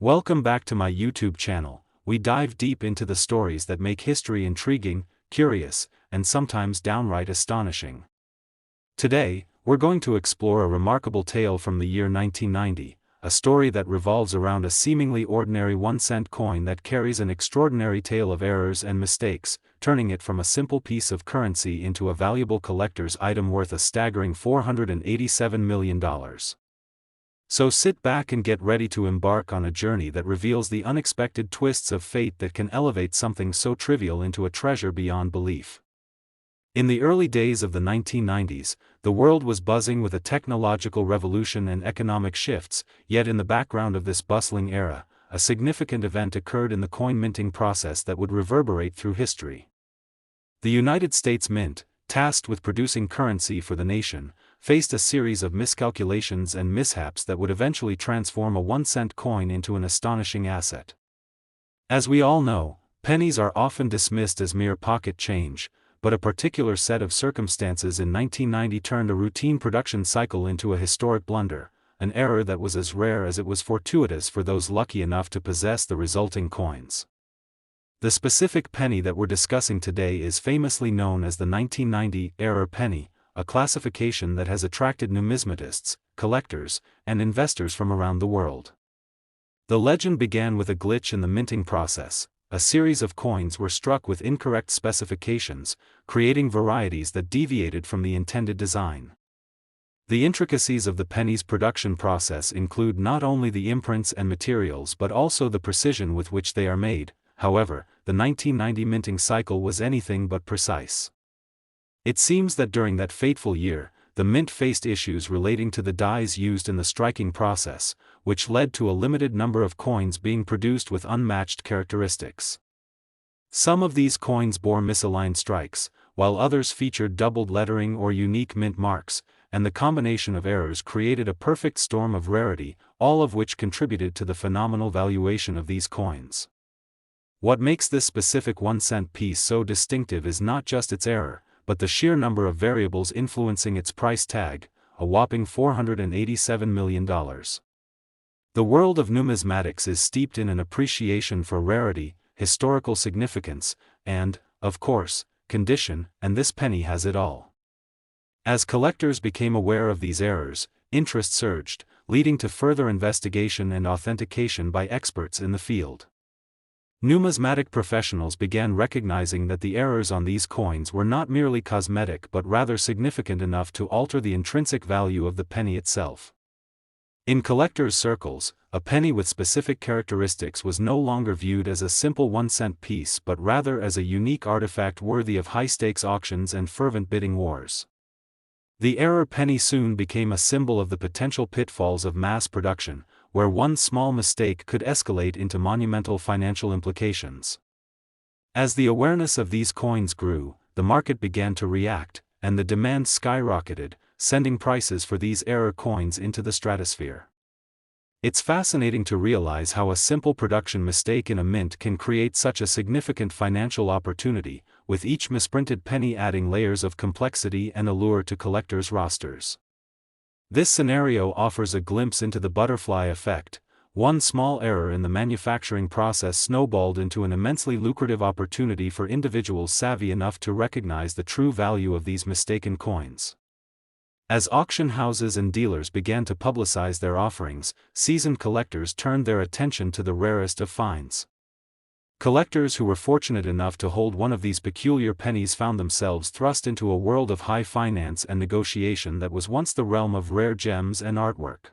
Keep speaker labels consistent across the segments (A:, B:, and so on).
A: Welcome back to my YouTube channel. We dive deep into the stories that make history intriguing, curious, and sometimes downright astonishing. Today, we're going to explore a remarkable tale from the year 1990, a story that revolves around a seemingly ordinary 1-cent coin that carries an extraordinary tale of errors and mistakes, turning it from a simple piece of currency into a valuable collector's item worth a staggering $487 million. So sit back and get ready to embark on a journey that reveals the unexpected twists of fate that can elevate something so trivial into a treasure beyond belief. In the early days of the 1990s, the world was buzzing with a technological revolution and economic shifts, yet in the background of this bustling era, a significant event occurred in the coin minting process that would reverberate through history. The United States Mint, tasked with producing currency for the nation, faced a series of miscalculations and mishaps that would eventually transform a 1-cent coin into an astonishing asset. As we all know, pennies are often dismissed as mere pocket change, but a particular set of circumstances in 1990 turned a routine production cycle into a historic blunder, an error that was as rare as it was fortuitous for those lucky enough to possess the resulting coins. The specific penny that we're discussing today is famously known as the 1990 error penny, a classification that has attracted numismatists, collectors, and investors from around the world. The legend began with a glitch in the minting process. A series of coins were struck with incorrect specifications, creating varieties that deviated from the intended design. The intricacies of the penny's production process include not only the imprints and materials but also the precision with which they are made. However, the 1990 minting cycle was anything but precise. It seems that during that fateful year, the mint faced issues relating to the dies used in the striking process, which led to a limited number of coins being produced with unmatched characteristics. Some of these coins bore misaligned strikes, while others featured doubled lettering or unique mint marks, and the combination of errors created a perfect storm of rarity, all of which contributed to the phenomenal valuation of these coins. What makes this specific 1-cent piece so distinctive is not just its error, but the sheer number of variables influencing its price tag, a whopping $487 million. The world of numismatics is steeped in an appreciation for rarity, historical significance, and, of course, condition, and this penny has it all. As collectors became aware of these errors, interest surged, leading to further investigation and authentication by experts in the field. Numismatic professionals began recognizing that the errors on these coins were not merely cosmetic but rather significant enough to alter the intrinsic value of the penny itself. In collectors' circles, a penny with specific characteristics was no longer viewed as a simple 1-cent piece but rather as a unique artifact worthy of high-stakes auctions and fervent bidding wars. The error penny soon became a symbol of the potential pitfalls of mass production, where one small mistake could escalate into monumental financial implications. As the awareness of these coins grew, the market began to react, and the demand skyrocketed, sending prices for these error coins into the stratosphere. It's fascinating to realize how a simple production mistake in a mint can create such a significant financial opportunity, with each misprinted penny adding layers of complexity and allure to collectors' rosters. This scenario offers a glimpse into the butterfly effect. One small error in the manufacturing process snowballed into an immensely lucrative opportunity for individuals savvy enough to recognize the true value of these mistaken coins. As auction houses and dealers began to publicize their offerings, seasoned collectors turned their attention to the rarest of finds. Collectors who were fortunate enough to hold one of these peculiar pennies found themselves thrust into a world of high finance and negotiation that was once the realm of rare gems and artwork.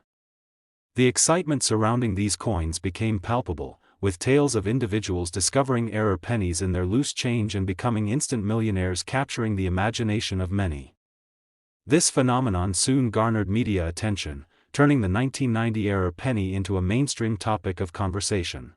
A: The excitement surrounding these coins became palpable, with tales of individuals discovering error pennies in their loose change and becoming instant millionaires capturing the imagination of many. This phenomenon soon garnered media attention, turning the 1990 error penny into a mainstream topic of conversation.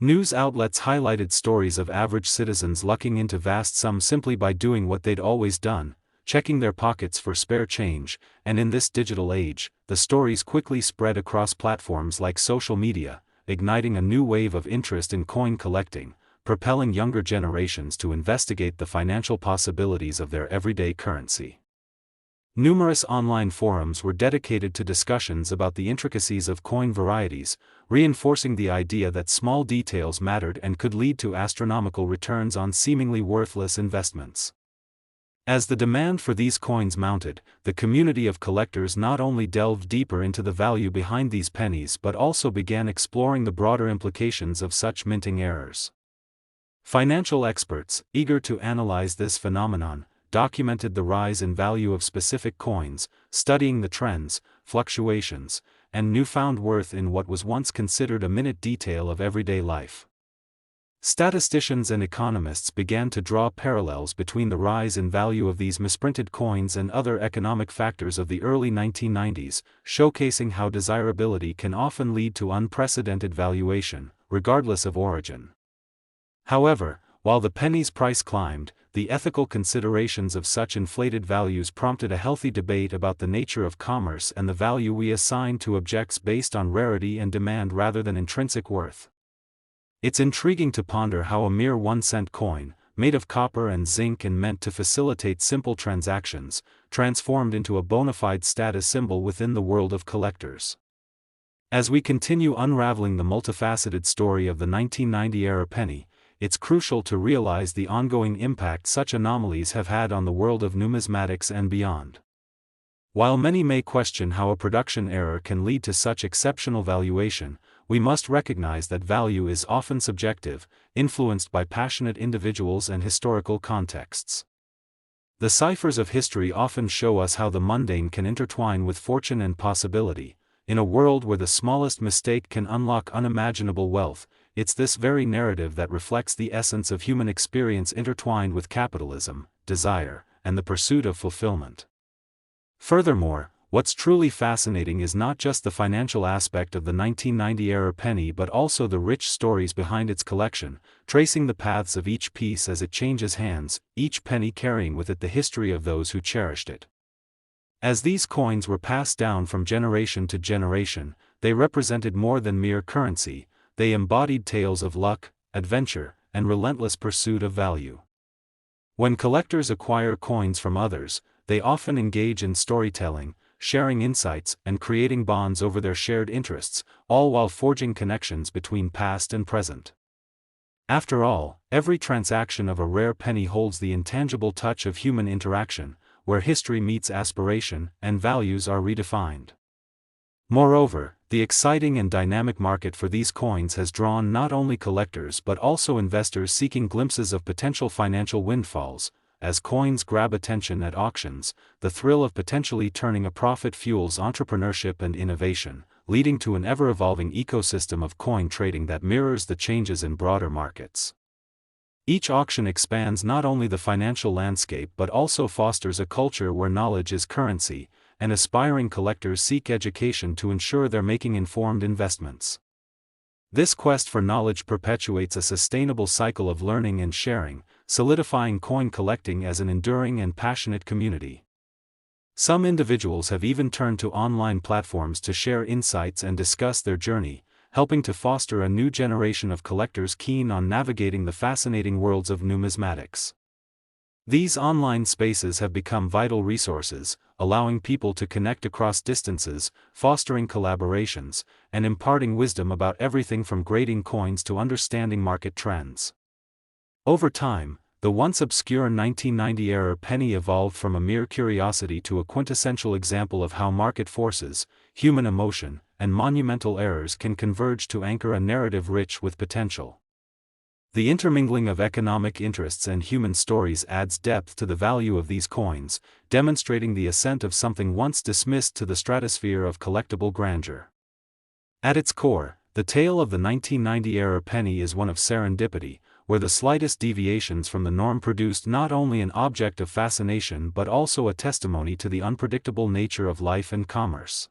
A: News outlets highlighted stories of average citizens lucking into vast sums simply by doing what they'd always done, checking their pockets for spare change, and in this digital age, the stories quickly spread across platforms like social media, igniting a new wave of interest in coin collecting, propelling younger generations to investigate the financial possibilities of their everyday currency. Numerous online forums were dedicated to discussions about the intricacies of coin varieties, reinforcing the idea that small details mattered and could lead to astronomical returns on seemingly worthless investments. As the demand for these coins mounted, the community of collectors not only delved deeper into the value behind these pennies but also began exploring the broader implications of such minting errors. Financial experts, eager to analyze this phenomenon, documented the rise in value of specific coins, studying the trends, fluctuations, and newfound worth in what was once considered a minute detail of everyday life. Statisticians and economists began to draw parallels between the rise in value of these misprinted coins and other economic factors of the early 1990s, showcasing how desirability can often lead to unprecedented valuation, regardless of origin. However, while the penny's price climbed, the ethical considerations of such inflated values prompted a healthy debate about the nature of commerce and the value we assign to objects based on rarity and demand rather than intrinsic worth. It's intriguing to ponder how a mere 1-cent coin, made of copper and zinc and meant to facilitate simple transactions, transformed into a bona fide status symbol within the world of collectors. As we continue unraveling the multifaceted story of the 1990-era penny, it's crucial to realize the ongoing impact such anomalies have had on the world of numismatics and beyond. While many may question how a production error can lead to such exceptional valuation, we must recognize that value is often subjective, influenced by passionate individuals and historical contexts. The ciphers of history often show us how the mundane can intertwine with fortune and possibility. In a world where the smallest mistake can unlock unimaginable wealth, it's this very narrative that reflects the essence of human experience intertwined with capitalism, desire, and the pursuit of fulfillment. Furthermore, what's truly fascinating is not just the financial aspect of the 1990-era penny but also the rich stories behind its collection, tracing the paths of each piece as it changes hands, each penny carrying with it the history of those who cherished it. As these coins were passed down from generation to generation, they represented more than mere currency. They embodied tales of luck, adventure, and relentless pursuit of value. When collectors acquire coins from others, they often engage in storytelling, sharing insights, and creating bonds over their shared interests, all while forging connections between past and present. After all, every transaction of a rare penny holds the intangible touch of human interaction, where history meets aspiration and values are redefined. Moreover, the exciting and dynamic market for these coins has drawn not only collectors but also investors seeking glimpses of potential financial windfalls. As coins grab attention at auctions, the thrill of potentially turning a profit fuels entrepreneurship and innovation, leading to an ever-evolving ecosystem of coin trading that mirrors the changes in broader markets. Each auction expands not only the financial landscape but also fosters a culture where knowledge is currency, and aspiring collectors seek education to ensure they're making informed investments. This quest for knowledge perpetuates a sustainable cycle of learning and sharing, solidifying coin collecting as an enduring and passionate community. Some individuals have even turned to online platforms to share insights and discuss their journey, helping to foster a new generation of collectors keen on navigating the fascinating worlds of numismatics. These online spaces have become vital resources, allowing people to connect across distances, fostering collaborations, and imparting wisdom about everything from grading coins to understanding market trends. Over time, the once obscure 1990-era penny evolved from a mere curiosity to a quintessential example of how market forces, human emotion, and monumental errors can converge to anchor a narrative rich with potential. The intermingling of economic interests and human stories adds depth to the value of these coins, demonstrating the ascent of something once dismissed to the stratosphere of collectible grandeur. At its core, the tale of the 1990-era penny is one of serendipity, where the slightest deviations from the norm produced not only an object of fascination but also a testimony to the unpredictable nature of life and commerce.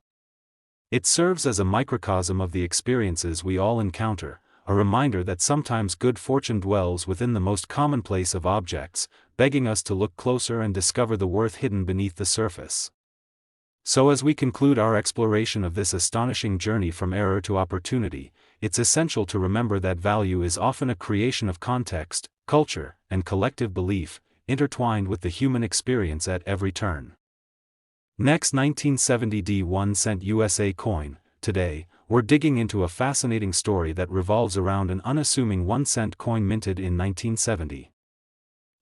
A: It serves as a microcosm of the experiences we all encounter, a reminder that sometimes good fortune dwells within the most commonplace of objects, begging us to look closer and discover the worth hidden beneath the surface. So as we conclude our exploration of this astonishing journey from error to opportunity, it's essential to remember that value is often a creation of context, culture, and collective belief, intertwined with the human experience at every turn. Next, 1970 D 1 cent USA coin. Today, we're digging into a fascinating story that revolves around an unassuming 1 cent coin minted in 1970.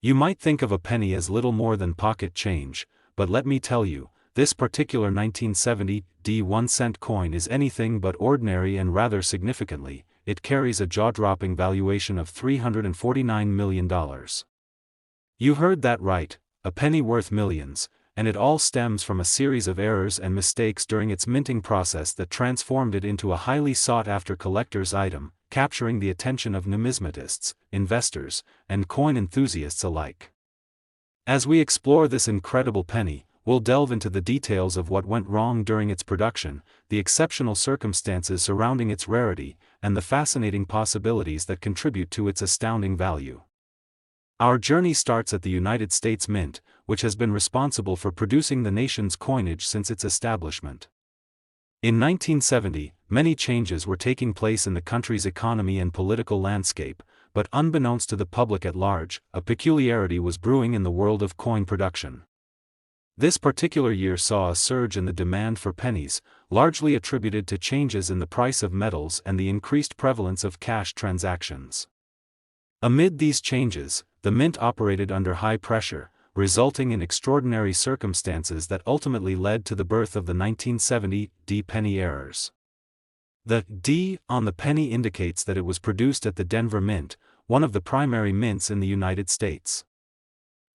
A: You might think of a penny as little more than pocket change, but let me tell you, this particular 1970 D 1 cent coin is anything but ordinary, and rather significantly, it carries a jaw-dropping valuation of $349 million. You heard that right, a penny worth millions, and it all stems from a series of errors and mistakes during its minting process that transformed it into a highly sought-after collector's item, capturing the attention of numismatists, investors, and coin enthusiasts alike. As we explore this incredible penny, we'll delve into the details of what went wrong during its production, the exceptional circumstances surrounding its rarity, and the fascinating possibilities that contribute to its astounding value. Our journey starts at the United States Mint, which has been responsible for producing the nation's coinage since its establishment. In 1970, many changes were taking place in the country's economy and political landscape, but unbeknownst to the public at large, a peculiarity was brewing in the world of coin production. This particular year saw a surge in the demand for pennies, largely attributed to changes in the price of metals and the increased prevalence of cash transactions. Amid these changes, the mint operated under high pressure, resulting in extraordinary circumstances that ultimately led to the birth of the 1970 D penny errors. The D on the penny indicates that it was produced at the Denver Mint, one of the primary mints in the United States.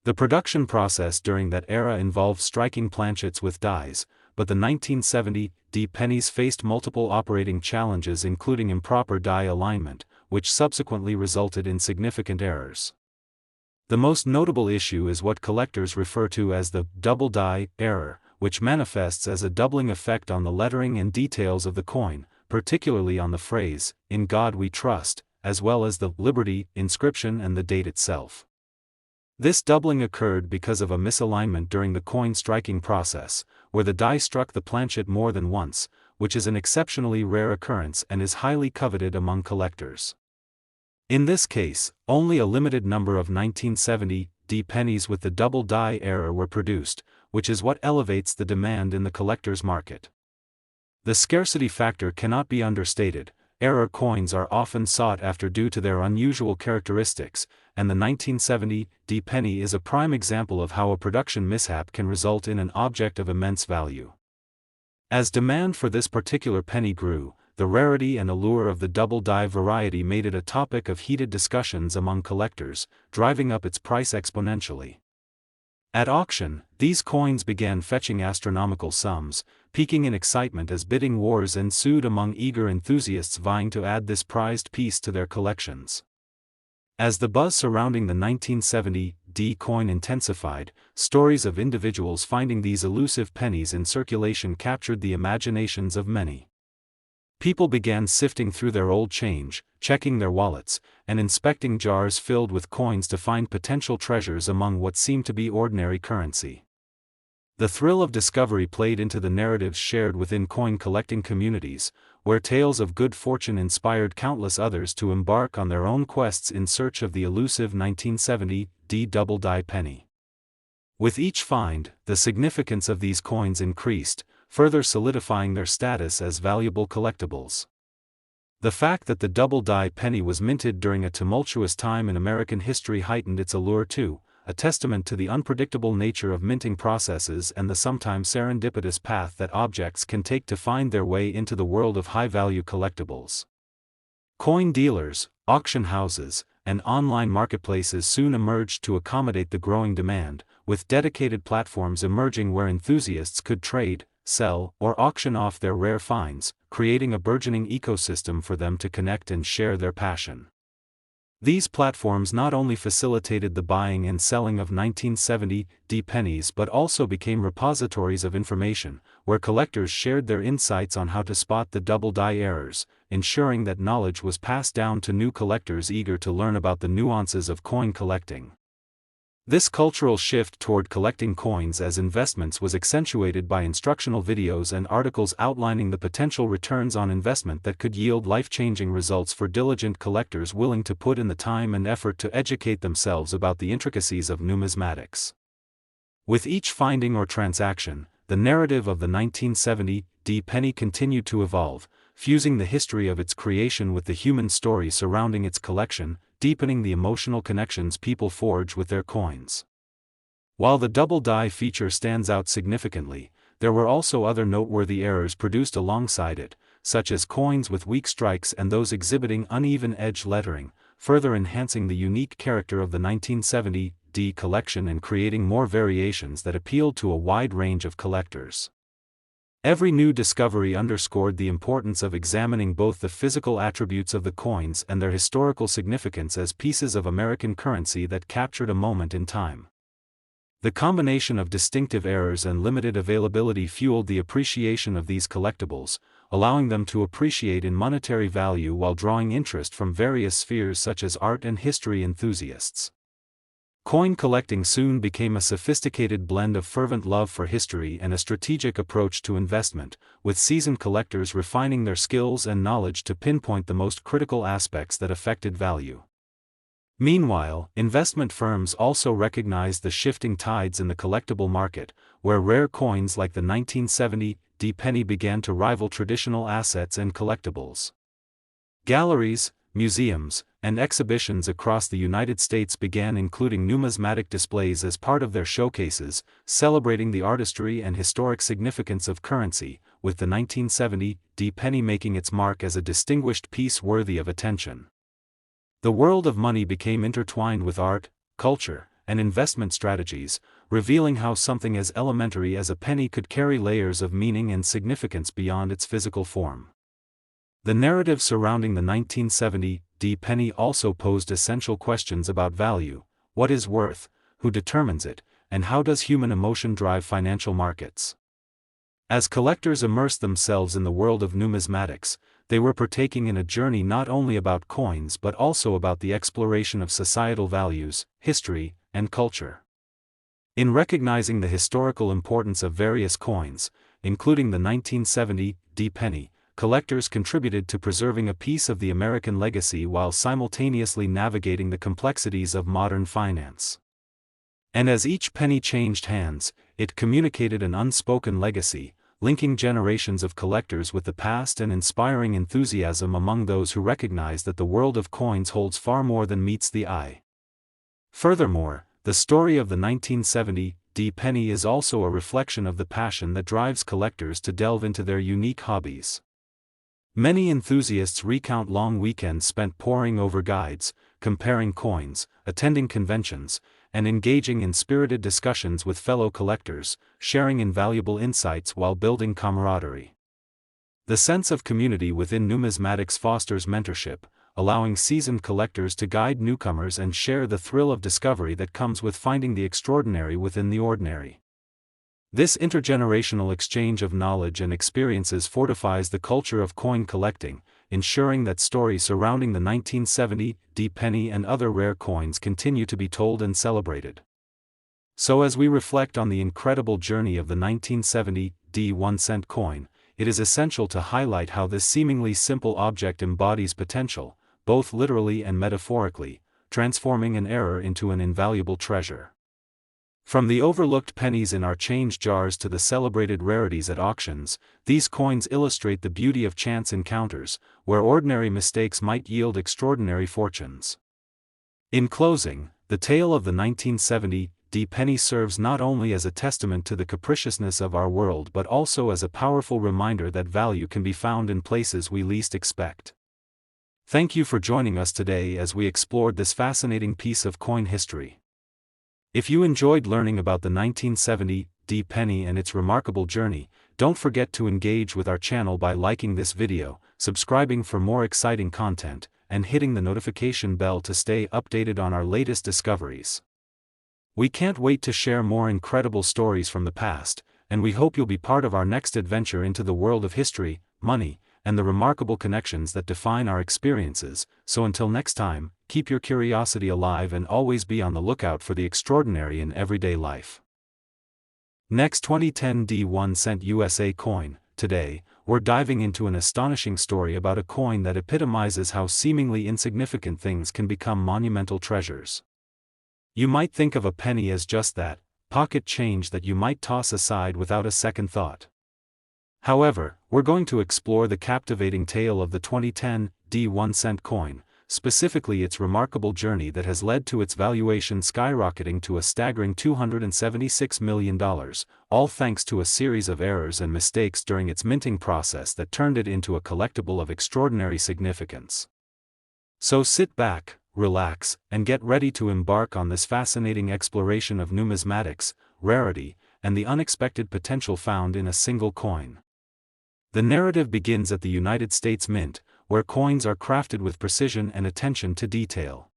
A: The production process during that era involved striking planchets with dies, but the 1970 D pennies faced multiple operating challenges, including improper die alignment, which subsequently resulted in significant errors. The most notable issue is what collectors refer to as the double die error, which manifests as a doubling effect on the lettering and details of the coin, particularly on the phrase, "In God We Trust," as well as the Liberty inscription and the date itself. This doubling occurred because of a misalignment during the coin striking process, where the die struck the planchet more than once, which is an exceptionally rare occurrence and is highly coveted among collectors. In this case, only a limited number of 1970 D pennies with the double die error were produced, which is what elevates the demand in the collector's market. The scarcity factor cannot be understated. Error coins are often sought after due to their unusual characteristics, and the 1970 D penny is a prime example of how a production mishap can result in an object of immense value. As demand for this particular penny grew, the rarity and allure of the double die variety made it a topic of heated discussions among collectors, driving up its price exponentially. At auction, these coins began fetching astronomical sums, peaking in excitement as bidding wars ensued among eager enthusiasts vying to add this prized piece to their collections. As the buzz surrounding the 1970 D coin intensified, stories of individuals finding these elusive pennies in circulation captured the imaginations of many. People began sifting through their old change, checking their wallets, and inspecting jars filled with coins to find potential treasures among what seemed to be ordinary currency. The thrill of discovery played into the narratives shared within coin collecting communities, where tales of good fortune inspired countless others to embark on their own quests in search of the elusive 1970 D double die penny. With each find, the significance of these coins increased, further solidifying their status as valuable collectibles. The fact that the double die penny was minted during a tumultuous time in American history heightened its allure too, a testament to the unpredictable nature of minting processes and the sometimes serendipitous path that objects can take to find their way into the world of high-value collectibles. Coin dealers, auction houses, and online marketplaces soon emerged to accommodate the growing demand, with dedicated platforms emerging where enthusiasts could trade, sell, or auction off their rare finds, creating a burgeoning ecosystem for them to connect and share their passion. These platforms not only facilitated the buying and selling of 1970 D pennies but also became repositories of information, where collectors shared their insights on how to spot the double die errors, ensuring that knowledge was passed down to new collectors eager to learn about the nuances of coin collecting. This cultural shift toward collecting coins as investments was accentuated by instructional videos and articles outlining the potential returns on investment that could yield life-changing results for diligent collectors willing to put in the time and effort to educate themselves about the intricacies of numismatics. With each finding or transaction, the the narrative of the 1970 D penny continued to evolve, fusing the history of its creation with the human story surrounding its collection, deepening the emotional connections people forge with their coins. While the double die feature stands out significantly, there were also other noteworthy errors produced alongside it, such as coins with weak strikes and those exhibiting uneven edge lettering, further enhancing the unique character of the 1970 D collection and creating more variations that appealed to a wide range of collectors. Every new discovery underscored the importance of examining both the physical attributes of the coins and their historical significance as pieces of American currency that captured a moment in time. The combination of distinctive errors and limited availability fueled the appreciation of these collectibles, allowing them to appreciate in monetary value while drawing interest from various spheres such as art and history enthusiasts. Coin collecting soon became a sophisticated blend of fervent love for history and a strategic approach to investment, with seasoned collectors refining their skills and knowledge to pinpoint the most critical aspects that affected value. Meanwhile, investment firms also recognized the shifting tides in the collectible market, where rare coins like the 1970 D penny began to rival traditional assets and collectibles. Galleries, museums, and exhibitions across the United States began including numismatic displays as part of their showcases, celebrating the artistry and historic significance of currency, with the 1970 D penny making its mark as a distinguished piece worthy of attention. The world of money became intertwined with art, culture, and investment strategies, revealing how something as elementary as a penny could carry layers of meaning and significance beyond its physical form. The narrative surrounding the 1970 D penny also posed essential questions about value: what is worth, who determines it, and how does human emotion drive financial markets? As collectors immersed themselves in the world of numismatics, they were partaking in a journey not only about coins but also about the exploration of societal values, history, and culture. In recognizing the historical importance of various coins, including the 1970 D penny, collectors contributed to preserving a piece of the American legacy while simultaneously navigating the complexities of modern finance. And as each penny changed hands, it communicated an unspoken legacy, linking generations of collectors with the past and inspiring enthusiasm among those who recognize that the world of coins holds far more than meets the eye. Furthermore, the story of the 1970 D penny is also a reflection of the passion that drives collectors to delve into their unique hobbies. Many enthusiasts recount long weekends spent poring over guides, comparing coins, attending conventions, and engaging in spirited discussions with fellow collectors, sharing invaluable insights while building camaraderie. The sense of community within numismatics fosters mentorship, allowing seasoned collectors to guide newcomers and share the thrill of discovery that comes with finding the extraordinary within the ordinary. This intergenerational exchange of knowledge and experiences fortifies the culture of coin collecting, ensuring that stories surrounding the 1970 D penny and other rare coins continue to be told and celebrated. So as we reflect on the incredible journey of the 1970 D 1-cent coin, it is essential to highlight how this seemingly simple object embodies potential, both literally and metaphorically, transforming an error into an invaluable treasure. From the overlooked pennies in our change jars to the celebrated rarities at auctions, these coins illustrate the beauty of chance encounters, where ordinary mistakes might yield extraordinary fortunes. In closing, the tale of the 1970 D penny serves not only as a testament to the capriciousness of our world but also as a powerful reminder that value can be found in places we least expect. Thank you for joining us today as we explored this fascinating piece of coin history. If you enjoyed learning about the 1970 D penny and its remarkable journey, don't forget to engage with our channel by liking this video, subscribing for more exciting content, and hitting the notification bell to stay updated on our latest discoveries. We can't wait to share more incredible stories from the past, and we hope you'll be part of our next adventure into the world of history, money, and the remarkable connections that define our experiences. So until next time, keep your curiosity alive and always be on the lookout for the extraordinary in everyday life. Next, 2010 D 1-cent USA coin. Today, we're diving into an astonishing story about a coin that epitomizes how seemingly insignificant things can become monumental treasures. You might think of a penny as just that, pocket change that you might toss aside without a second thought. However, we're going to explore the captivating tale of the 2010 1-cent coin, specifically its remarkable journey that has led to its valuation skyrocketing to a staggering $276 million, all thanks to a series of errors and mistakes during its minting process that turned it into a collectible of extraordinary significance. So sit back, relax, and get ready to embark on this fascinating exploration of numismatics, rarity, and the unexpected potential found in a single coin. The narrative begins at the United States Mint, where coins are crafted with precision and attention to detail.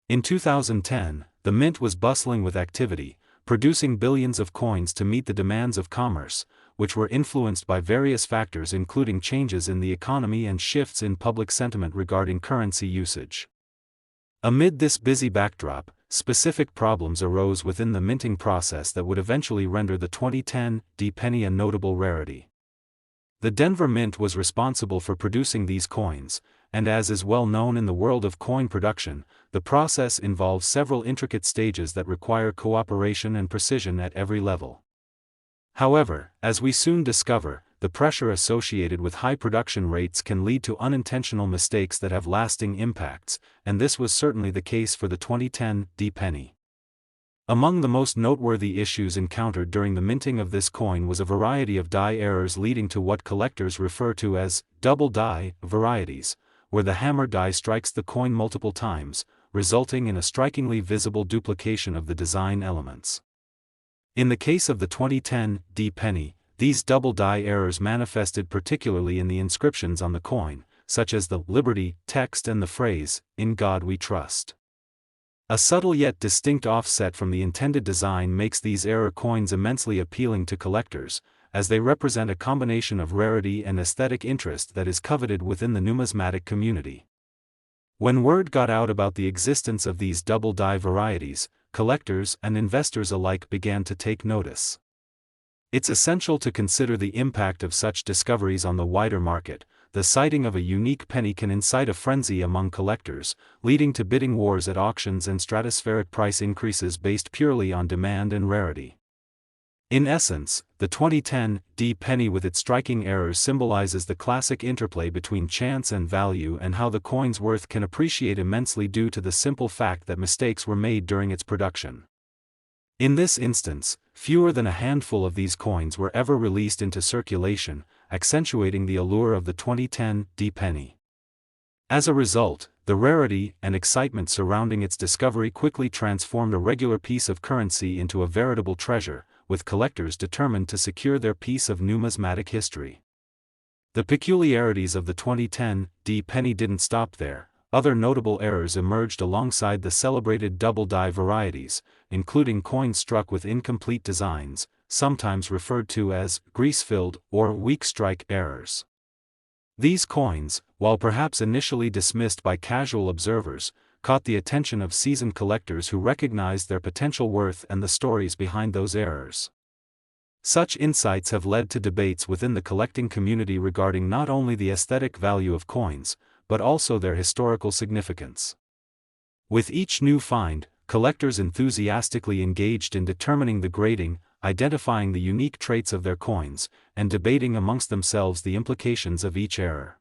A: In 2010, the Mint was bustling with activity, producing billions of coins to meet the demands of commerce, which were influenced by various factors including changes in the economy and shifts in public sentiment regarding currency usage. Amid this busy backdrop, specific problems arose within the minting process that would eventually render the 2010 penny a notable rarity. The Denver Mint was responsible for producing these coins, and as is well known in the world of coin production, the process involves several intricate stages that require cooperation and precision at every level. However, as we soon discover, the pressure associated with high production rates can lead to unintentional mistakes that have lasting impacts, and this was certainly the case for the 2010 penny. Among the most noteworthy issues encountered during the minting of this coin was a variety of die errors leading to what collectors refer to as double die varieties, where the hammer die strikes the coin multiple times, resulting in a strikingly visible duplication of the design elements. In the case of the 2010 penny, these double die errors manifested particularly in the inscriptions on the coin, such as the Liberty text and the phrase, "In God We Trust." A subtle yet distinct offset from the intended design makes these error coins immensely appealing to collectors, as they represent a combination of rarity and aesthetic interest that is coveted within the numismatic community. When word got out about the existence of these double die varieties, collectors and investors alike began to take notice. It's essential to consider the impact of such discoveries on the wider market. The sighting of a unique penny can incite a frenzy among collectors, leading to bidding wars at auctions and stratospheric price increases based purely on demand and rarity. In essence, the 2010 penny with its striking errors symbolizes the classic interplay between chance and value and how the coin's worth can appreciate immensely due to the simple fact that mistakes were made during its production. In this instance, fewer than a handful of these coins were ever released into circulation, accentuating the allure of the 2010 penny. As a result, the rarity and excitement surrounding its discovery quickly transformed a regular piece of currency into a veritable treasure, with collectors determined to secure their piece of numismatic history. The peculiarities of the 2010 penny didn't stop there. Other notable errors emerged alongside the celebrated double die varieties, including coins struck with incomplete designs, sometimes referred to as grease-filled or weak strike errors. These coins, while perhaps initially dismissed by casual observers, caught the attention of seasoned collectors who recognized their potential worth and the stories behind those errors. Such insights have led to debates within the collecting community regarding not only the aesthetic value of coins, but also their historical significance. With each new find, collectors enthusiastically engaged in determining the grading, identifying the unique traits of their coins, and debating amongst themselves the implications of each error.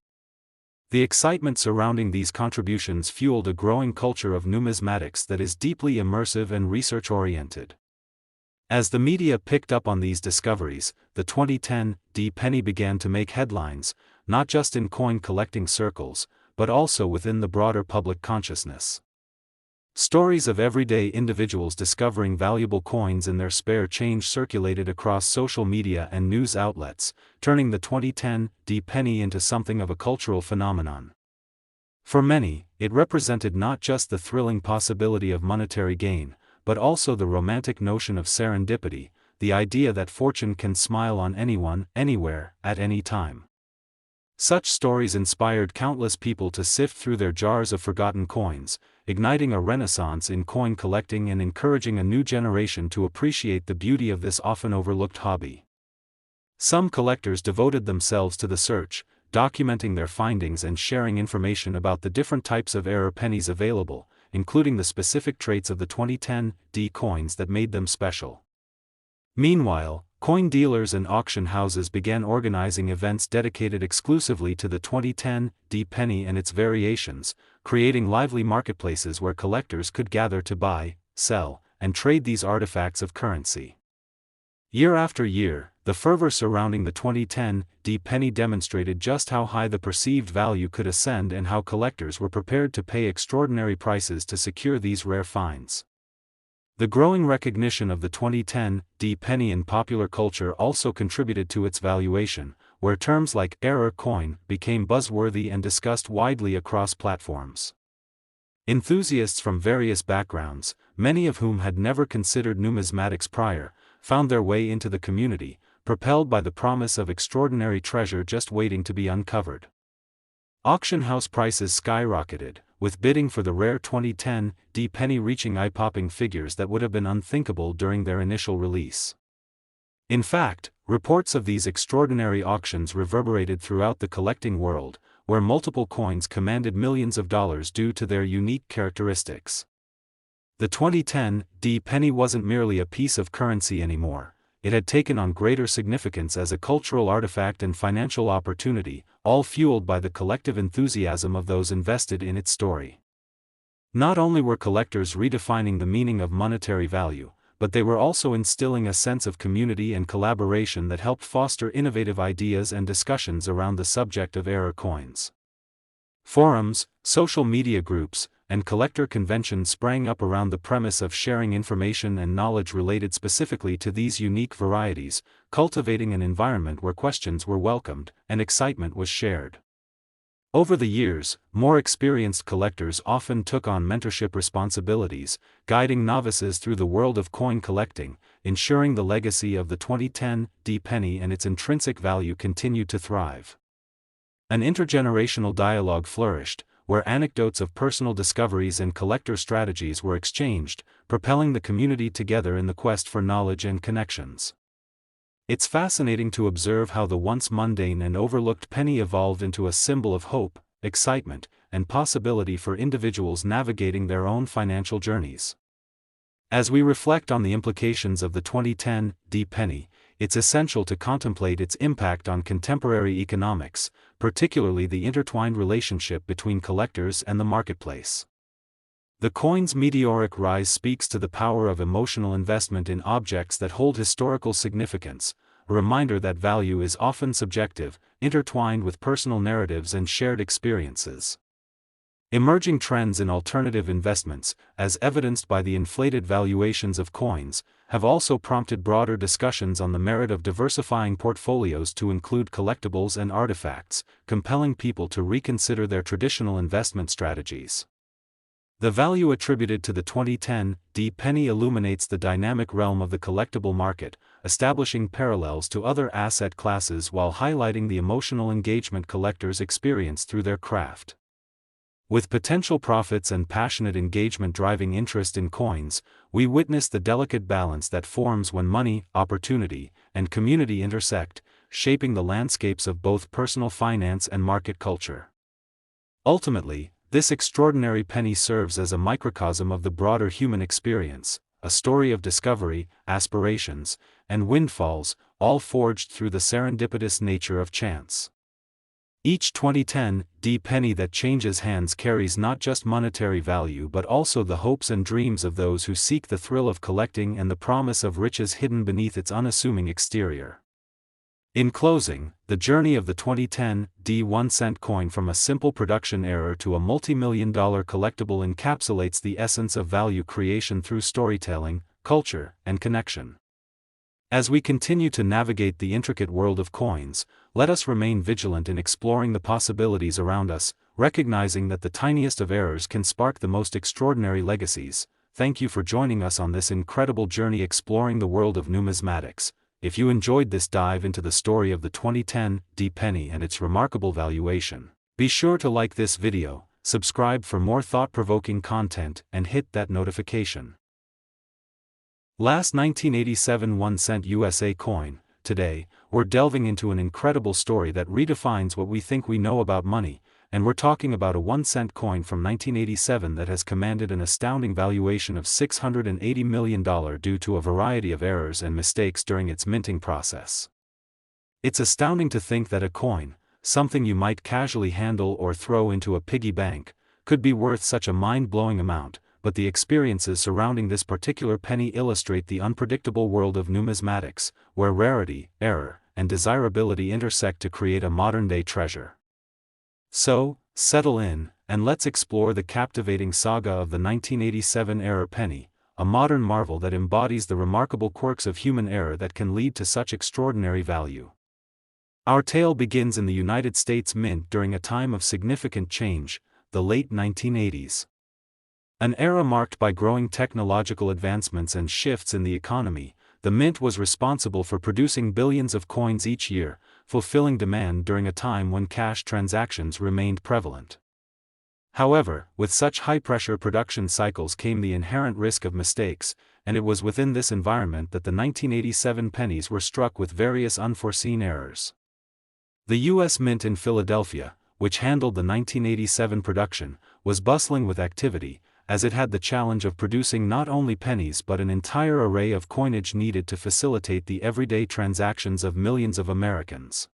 A: The excitement surrounding these contributions fueled a growing culture of numismatics that is deeply immersive and research-oriented. As the media picked up on these discoveries, the 2010 penny began to make headlines, not just in coin collecting circles, but also within the broader public consciousness. Stories of everyday individuals discovering valuable coins in their spare change circulated across social media and news outlets, turning the 2010 penny into something of a cultural phenomenon. For many, it represented not just the thrilling possibility of monetary gain, but also the romantic notion of serendipity, the idea that fortune can smile on anyone, anywhere, at any time. Such stories inspired countless people to sift through their jars of forgotten coins, igniting a renaissance in coin collecting and encouraging a new generation to appreciate the beauty of this often overlooked hobby. Some collectors devoted themselves to the search, documenting their findings and sharing information about the different types of error pennies available, including the specific traits of the 2010 coins that made them special. Meanwhile, coin dealers and auction houses began organizing events dedicated exclusively to the 2010 D penny and its variations, creating lively marketplaces where collectors could gather to buy, sell, and trade these artifacts of currency. Year after year, the fervor surrounding the 2010 D penny demonstrated just how high the perceived value could ascend and how collectors were prepared to pay extraordinary prices to secure these rare finds. The growing recognition of the 2010 D penny in popular culture also contributed to its valuation, where terms like error coin became buzzworthy and discussed widely across platforms. Enthusiasts from various backgrounds, many of whom had never considered numismatics prior, found their way into the community, propelled by the promise of extraordinary treasure just waiting to be uncovered. Auction house prices skyrocketed, with bidding for the rare 2010 D penny reaching eye-popping figures that would have been unthinkable during their initial release. In fact, reports of these extraordinary auctions reverberated throughout the collecting world, where multiple coins commanded millions of dollars due to their unique characteristics. The 2010 D penny wasn't merely a piece of currency anymore, it had taken on greater significance as a cultural artifact and financial opportunity, all fueled by the collective enthusiasm of those invested in its story. Not only were collectors redefining the meaning of monetary value, but they were also instilling a sense of community and collaboration that helped foster innovative ideas and discussions around the subject of error coins. Forums, social media groups, and collector conventions sprang up around the premise of sharing information and knowledge related specifically to these unique varieties, cultivating an environment where questions were welcomed and excitement was shared. Over the years, more experienced collectors often took on mentorship responsibilities, guiding novices through the world of coin collecting, ensuring the legacy of the 2010 D penny and its intrinsic value continued to thrive. An intergenerational dialogue flourished, where anecdotes of personal discoveries and collector strategies were exchanged, propelling the community together in the quest for knowledge and connections. It's fascinating to observe how the once mundane and overlooked penny evolved into a symbol of hope, excitement, and possibility for individuals navigating their own financial journeys. As we reflect on the implications of the 2010 D penny, it's essential to contemplate its impact on contemporary economics, particularly the intertwined relationship between collectors and the marketplace. The coin's meteoric rise speaks to the power of emotional investment in objects that hold historical significance, a reminder that value is often subjective, intertwined with personal narratives and shared experiences. Emerging trends in alternative investments, as evidenced by the inflated valuations of coins, have also prompted broader discussions on the merit of diversifying portfolios to include collectibles and artifacts, compelling people to reconsider their traditional investment strategies. The value attributed to the 2010 D penny illuminates the dynamic realm of the collectible market, establishing parallels to other asset classes while highlighting the emotional engagement collectors experience through their craft. With potential profits and passionate engagement driving interest in coins, we witness the delicate balance that forms when money, opportunity, and community intersect, shaping the landscapes of both personal finance and market culture. Ultimately, this extraordinary penny serves as a microcosm of the broader human experience, a story of discovery, aspirations, and windfalls, all forged through the serendipitous nature of chance. Each 2010 D penny that changes hands carries not just monetary value but also the hopes and dreams of those who seek the thrill of collecting and the promise of riches hidden beneath its unassuming exterior. In closing, the journey of the 2010 D 1-cent coin from a simple production error to a multi-million-dollar collectible encapsulates the essence of value creation through storytelling, culture, and connection. As we continue to navigate the intricate world of coins, let us remain vigilant in exploring the possibilities around us, recognizing that the tiniest of errors can spark the most extraordinary legacies. Thank you for joining us on this incredible journey exploring the world of numismatics. If you enjoyed this dive into the story of the 2010 D penny and its remarkable valuation, be sure to like this video, subscribe for more thought-provoking content, and hit that notification. Last 1987 1-cent USA coin. Today, we're delving into an incredible story that redefines what we think we know about money, and we're talking about a 1-cent coin from 1987 that has commanded an astounding valuation of $680 million due to a variety of errors and mistakes during its minting process. It's astounding to think that a coin, something you might casually handle or throw into a piggy bank, could be worth such a mind-blowing amount, but the experiences surrounding this particular penny illustrate the unpredictable world of numismatics, where rarity, error, and desirability intersect to create a modern-day treasure. So, settle in, and let's explore the captivating saga of the 1987 error penny, a modern marvel that embodies the remarkable quirks of human error that can lead to such extraordinary value. Our tale begins in the United States Mint during a time of significant change, the late 1980s. An era marked by growing technological advancements and shifts in the economy, the Mint was responsible for producing billions of coins each year, fulfilling demand during a time when cash transactions remained prevalent. However, with such high-pressure production cycles came the inherent risk of mistakes, and it was within this environment that the 1987 pennies were struck with various unforeseen errors. The U.S. Mint in Philadelphia, which handled the 1987 production, was bustling with activity, as it had the challenge of producing not only pennies but an entire array of coinage needed to facilitate the everyday transactions of millions of Americans.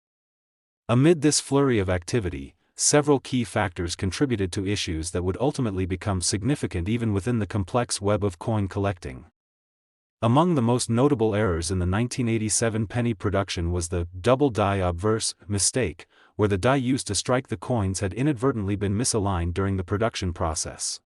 A: Amid this flurry of activity, several key factors contributed to issues that would ultimately become significant even within the complex web of coin collecting. Among the most notable errors in the 1987 penny production was the double die obverse mistake, where the die used to strike the coins had inadvertently been misaligned during the production process.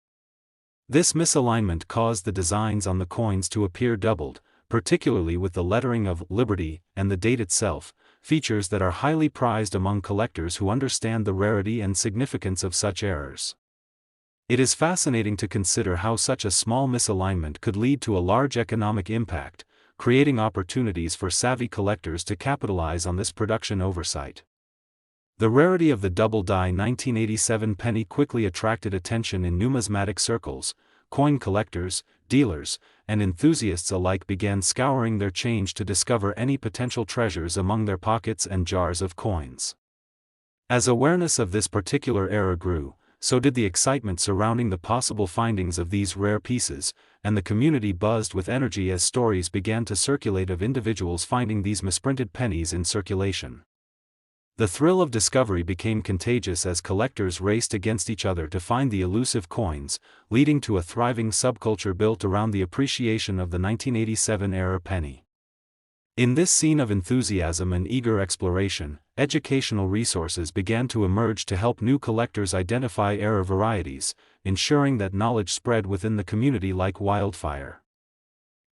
A: This misalignment caused the designs on the coins to appear doubled, particularly with the lettering of Liberty and the date itself, features that are highly prized among collectors who understand the rarity and significance of such errors. It is fascinating to consider how such a small misalignment could lead to a large economic impact, creating opportunities for savvy collectors to capitalize on this production oversight. The rarity of the double die 1987 penny quickly attracted attention in numismatic circles. Coin collectors, dealers, and enthusiasts alike began scouring their change to discover any potential treasures among their pockets and jars of coins. As awareness of this particular error grew, so did the excitement surrounding the possible findings of these rare pieces, and the community buzzed with energy as stories began to circulate of individuals finding these misprinted pennies in circulation. The thrill of discovery became contagious as collectors raced against each other to find the elusive coins, leading to a thriving subculture built around the appreciation of the 1987 error penny. In this scene of enthusiasm and eager exploration, educational resources began to emerge to help new collectors identify error varieties, ensuring that knowledge spread within the community like wildfire.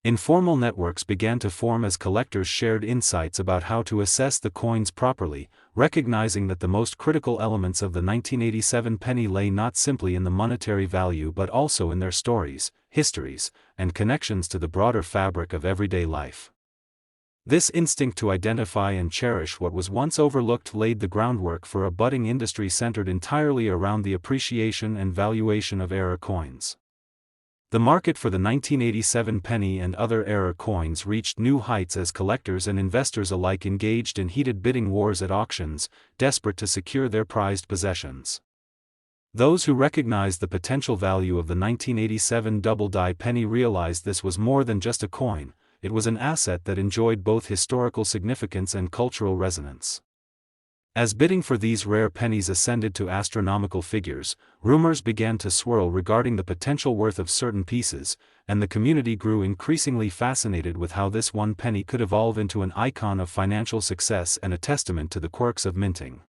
A: Informal networks began to form as collectors shared insights about how to assess the coins properly, recognizing that the most critical elements of the 1987 penny lay not simply in the monetary value but also in their stories, histories, and connections to the broader fabric of everyday life. This instinct to identify and cherish what was once overlooked laid the groundwork for a budding industry centered entirely around the appreciation and valuation of error coins. The market for the 1987 penny and other error coins reached new heights as collectors and investors alike engaged in heated bidding wars at auctions, desperate to secure their prized possessions. Those who recognized the potential value of the 1987 double die penny realized this was more than just a coin, it was an asset that enjoyed both historical significance and cultural resonance. As bidding for these rare pennies ascended to astronomical figures, rumors began to swirl regarding the potential worth of certain pieces, and the community grew increasingly fascinated with how this one penny could evolve into an icon of financial success and a testament to the quirks of minting.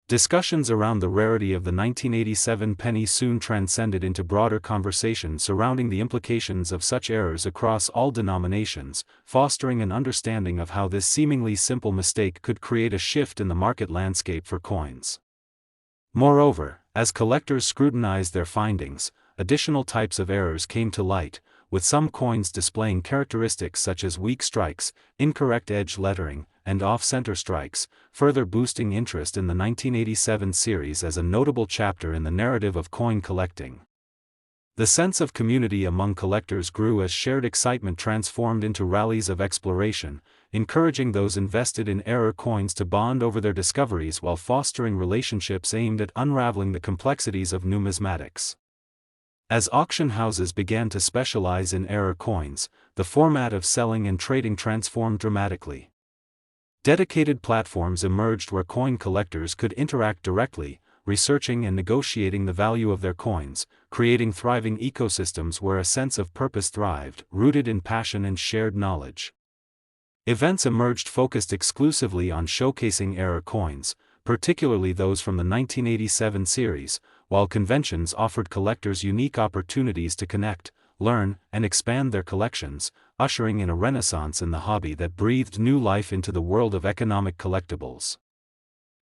A: Discussions around the rarity of the 1987 penny soon transcended into broader conversations surrounding the implications of such errors across all denominations, fostering an understanding of how this seemingly simple mistake could create a shift in the market landscape for coins. Moreover, as collectors scrutinized their findings, additional types of errors came to light, with some coins displaying characteristics such as weak strikes, incorrect edge lettering, and off-center strikes, further boosting interest in the 1987 series as a notable chapter in the narrative of coin collecting. The sense of community among collectors grew as shared excitement transformed into rallies of exploration, encouraging those invested in error coins to bond over their discoveries while fostering relationships aimed at unraveling the complexities of numismatics. As auction houses began to specialize in error coins, the format of selling and trading transformed dramatically. Dedicated platforms emerged where coin collectors could interact directly, researching and negotiating the value of their coins, creating thriving ecosystems where a sense of purpose thrived, rooted in passion and shared knowledge. Events emerged focused exclusively on showcasing error coins, particularly those from the 1987 series, while conventions offered collectors unique opportunities to connect, learn, and expand their collections, ushering in a renaissance in the hobby that breathed new life into the world of economic collectibles.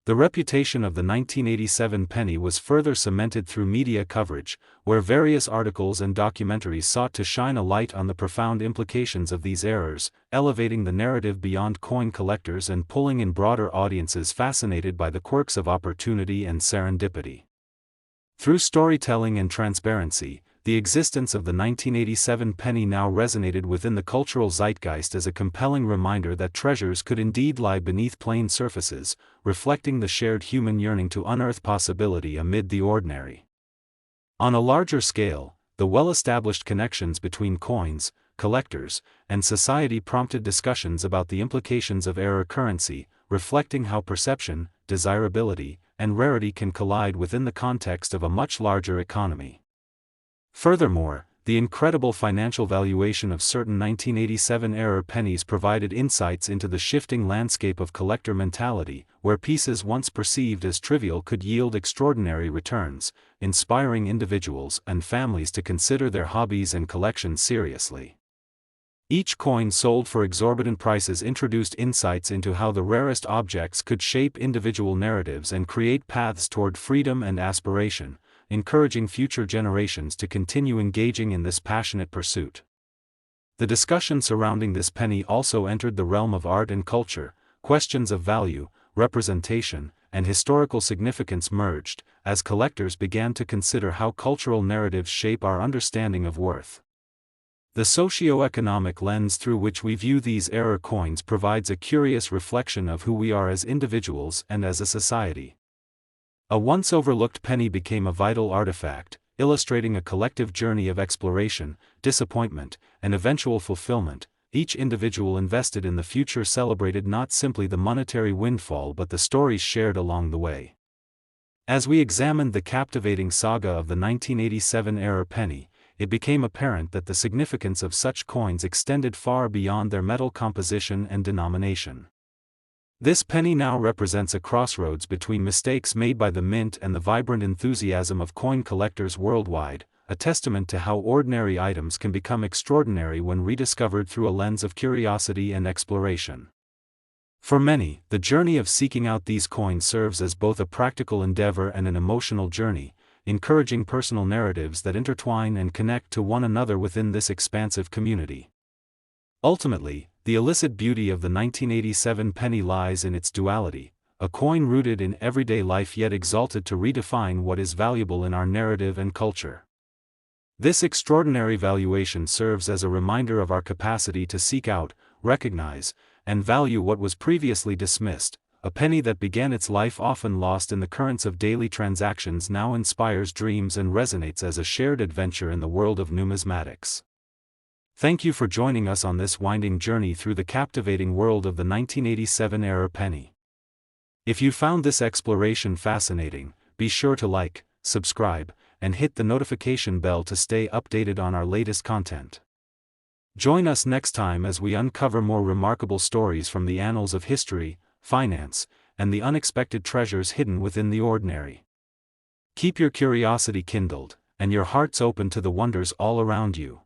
A: The reputation of the 1987 penny was further cemented through media coverage, where various articles and documentaries sought to shine a light on the profound implications of these errors, elevating the narrative beyond coin collectors and pulling in broader audiences fascinated by the quirks of opportunity and serendipity. Through storytelling and transparency, the existence of the 1987 penny now resonated within the cultural zeitgeist as a compelling reminder that treasures could indeed lie beneath plain surfaces, reflecting the shared human yearning to unearth possibility amid the ordinary. On a larger scale, the well-established connections between coins, collectors, and society prompted discussions about the implications of error currency, reflecting how perception, desirability, and rarity can collide within the context of a much larger economy. Furthermore, the incredible financial valuation of certain 1987 error pennies provided insights into the shifting landscape of collector mentality, where pieces once perceived as trivial could yield extraordinary returns, inspiring individuals and families to consider their hobbies and collections seriously. Each coin sold for exorbitant prices introduced insights into how the rarest objects could shape individual narratives and create paths toward freedom and aspiration, encouraging future generations to continue engaging in this passionate pursuit. The discussion surrounding this penny also entered the realm of art and culture. Questions of value, representation, and historical significance merged, as collectors began to consider how cultural narratives shape our understanding of worth. The socio-economic lens through which we view these error coins provides a curious reflection of who we are as individuals and as a society. A once overlooked penny became a vital artifact, illustrating a collective journey of exploration, disappointment, and eventual fulfillment. Each individual invested in the future celebrated not simply the monetary windfall but the stories shared along the way. As we examined the captivating saga of the 1987 error penny, it became apparent that the significance of such coins extended far beyond their metal composition and denomination. This penny now represents a crossroads between mistakes made by the mint and the vibrant enthusiasm of coin collectors worldwide, a testament to how ordinary items can become extraordinary when rediscovered through a lens of curiosity and exploration. For many, the journey of seeking out these coins serves as both a practical endeavor and an emotional journey, encouraging personal narratives that intertwine and connect to one another within this expansive community. Ultimately, the illicit beauty of the 1987 penny lies in its duality, a coin rooted in everyday life yet exalted to redefine what is valuable in our narrative and culture. This extraordinary valuation serves as a reminder of our capacity to seek out, recognize, and value what was previously dismissed. A penny that began its life often lost in the currents of daily transactions now inspires dreams and resonates as a shared adventure in the world of numismatics. Thank you for joining us on this winding journey through the captivating world of the 1987 error penny. If you found this exploration fascinating, be sure to like, subscribe, and hit the notification bell to stay updated on our latest content. Join us next time as we uncover more remarkable stories from the annals of history, finance, and the unexpected treasures hidden within the ordinary. Keep your curiosity kindled, and your hearts open to the wonders all around you.